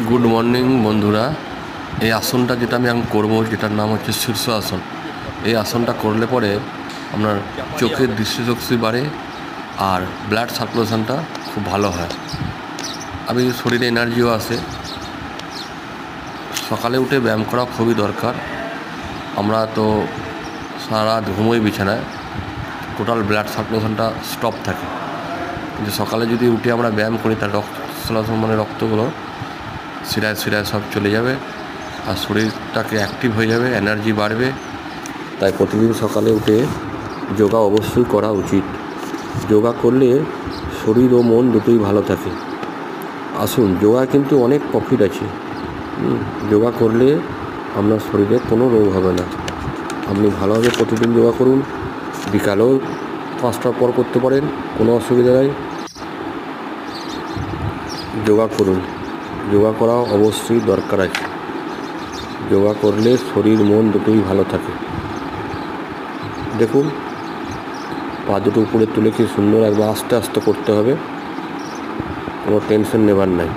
Good morning বন্ধুরা। এই আসনটা যেটা আমি এখন করবো, যেটার নাম হচ্ছে শীর্ষ আসন। এই আসনটা করলে পরে আপনার চোখের দৃষ্টিশক্তি বাড়ে আর ব্লাড সার্কুলেশনটা খুব ভালো হয়। আমি শরীরে এনার্জিও আসে। সকালে উঠে ব্যায়াম করা খুবই দরকার। আমরা তো সারা রাত ঘুমোই বিছানায়, টোটাল ব্লাড সার্কুলেশনটা স্টপ থাকে। কিন্তু সকালে যদি উঠে আমরা ব্যায়াম করি, তার রক্ত চলাচল মানে রক্তগুলো শিরায় শিরায় সব চলে যাবে আর শরীরটাকে অ্যাক্টিভ হয়ে যাবে, এনার্জি বাড়বে। তাই প্রতিদিন সকালে উঠে যোগা অবশ্যই করা উচিত। যোগা করলে শরীর ও মন দুটোই ভালো থাকে। আসুন, যোগা কিন্তু অনেক প্রফিট আছে। যোগা করলে আপনার শরীরে কোনো রোগ হবে না। আপনি ভালোভাবে প্রতিদিন যোগা করুন। বিকালেও 5টার পর করতে পারেন, কোনো অসুবিধা নেই। যোগা করুন, যোগা করা অবশ্যই দরকার আছে। যোগা করলে শরীর মন দুটোই ভালো থাকে। দেখুন, পা দুটো উপরে তুলে কি সুন্দর, একবার আস্তে আস্তে করতে হবে, কোনো টেনশন নেবার নাই।